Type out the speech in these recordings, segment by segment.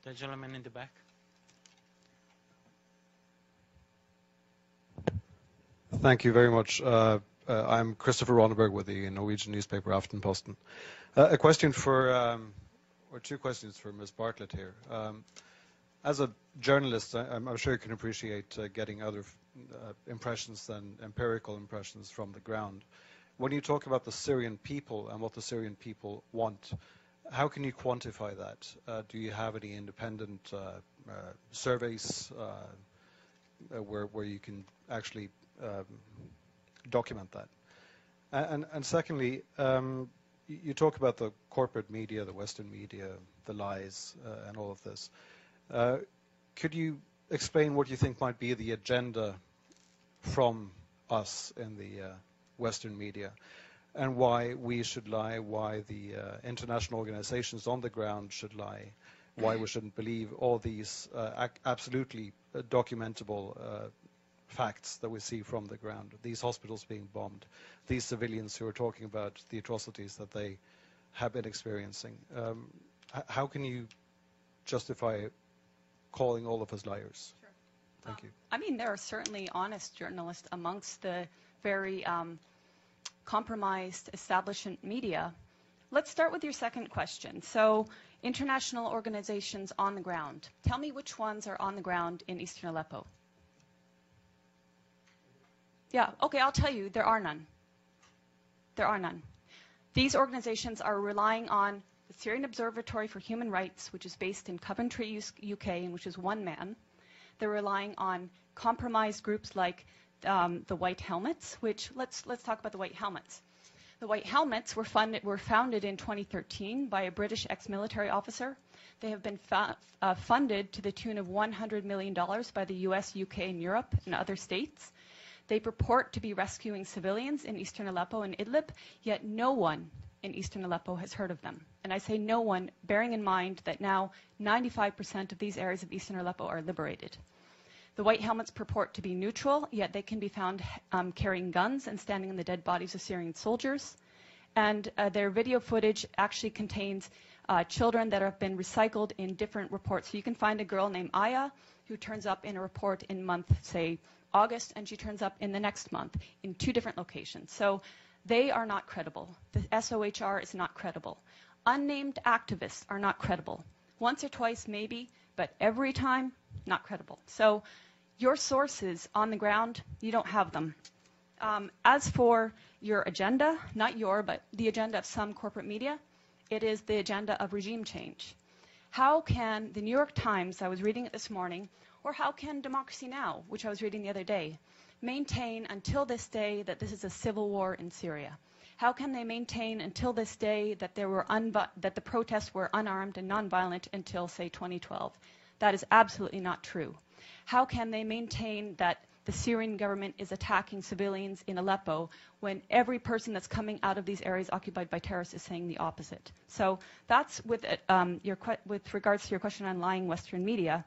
The gentleman in the back. Thank you very much. I'm Christopher Ronneberg with the Norwegian newspaper Aftenposten. A question for, or two questions for Ms. Bartlett here. As a journalist, I'm sure you can appreciate getting other impressions than empirical impressions from the ground. When you talk about the Syrian people and what the Syrian people want, how can you quantify that? Do you have any independent surveys where you can actually document that? And secondly, you talk about the corporate media, the Western media, the lies, and all of this. Could you explain what you think might be the agenda from us in the Western media, and why we should lie, why the international organizations on the ground should lie, why we shouldn't believe all these absolutely documentable facts that we see from the ground, these hospitals being bombed, these civilians who are talking about the atrocities that they have been experiencing. How can you justify calling all of us liars? Sure. Thank you. I mean, there are certainly honest journalists amongst the very compromised establishment media. Let's start with your second question. So, international organizations on the ground. Tell me which ones are on the ground in eastern Aleppo. Yeah, okay, I'll tell you, there are none. There are none. These organizations are relying on the Syrian Observatory for Human Rights, which is based in Coventry, UK, and which is one man. They're relying on compromised groups like the White Helmets, which, let's talk about the White Helmets. The White Helmets were founded in 2013 by a British ex-military officer. They have been funded to the tune of $100 million by the US, UK, and Europe, and other states. They purport to be rescuing civilians in eastern Aleppo and Idlib, yet no one in eastern Aleppo has heard of them. And I say no one, bearing in mind that now 95% of these areas of eastern Aleppo are liberated. The White Helmets purport to be neutral, yet they can be found carrying guns and standing on the dead bodies of Syrian soldiers. And their video footage actually contains children that have been recycled in different reports. So you can find a girl named Aya who turns up in a report in month, say, August, and she turns up in the next month in 2 different locations. So they are not credible. The SOHR is not credible. Unnamed activists are not credible. Once or twice, maybe, but every time, not credible. So your sources on the ground, you don't have them. As for your agenda, not your, but the agenda of some corporate media, it is the agenda of regime change. How can the New York Times, I was reading it this morning, or how can Democracy Now!, which I was reading the other day, maintain until this day that this is a civil war in Syria? How can they maintain until this day that that the protests were unarmed and nonviolent until, say, 2012? That is absolutely not true. How can they maintain that the Syrian government is attacking civilians in Aleppo when every person that's coming out of these areas occupied by terrorists is saying the opposite? So that's with regards to your question on lying Western media.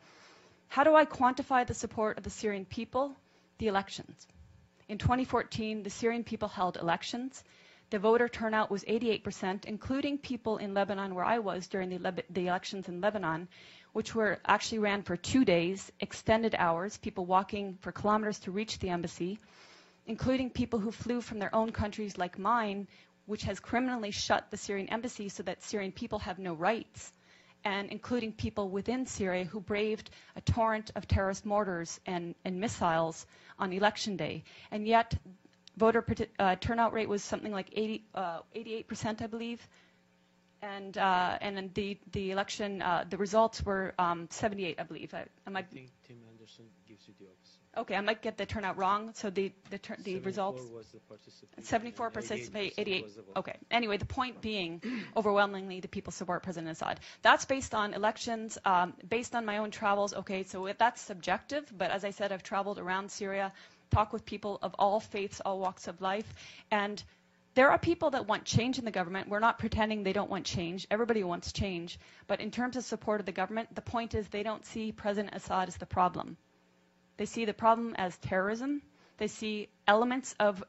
How do I quantify the support of the Syrian people? The elections. In 2014, the Syrian people held elections. The voter turnout was 88%, including people in Lebanon where I was during the elections in Lebanon, which were actually ran for 2 days, extended hours, people walking for kilometers to reach the embassy, including people who flew from their own countries like mine, which has criminally shut the Syrian embassy so that Syrian people have no rights, and including people within Syria who braved a torrent of terrorist mortars and missiles on election day. And yet, voter turnout rate was something like 88%, I believe. And then the election, the results were 78, I believe. I think Tim Anderson gives you the opposite. Okay, I might get the turnout wrong. So the results. 74 participate, 88. Okay. Anyway, the point being, overwhelmingly, the people support President Assad. That's based on elections, based on my own travels. Okay, so that's subjective. But as I said, I've traveled around Syria, talked with people of all faiths, all walks of life, and there are people that want change in the government. We're not pretending they don't want change. Everybody wants change. But in terms of support of the government, the point is they don't see President Assad as the problem. They see the problem as terrorism. They see elements of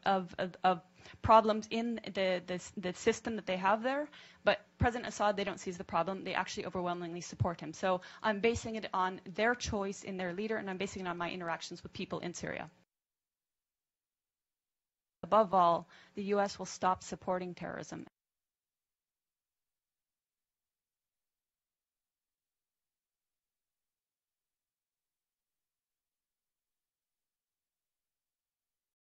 problems in the system that they have there. But President Assad, they don't see as the problem. They actually overwhelmingly support him. So I'm basing it on their choice in their leader, and I'm basing it on my interactions with people in Syria. Above all, the U.S. will stop supporting terrorism.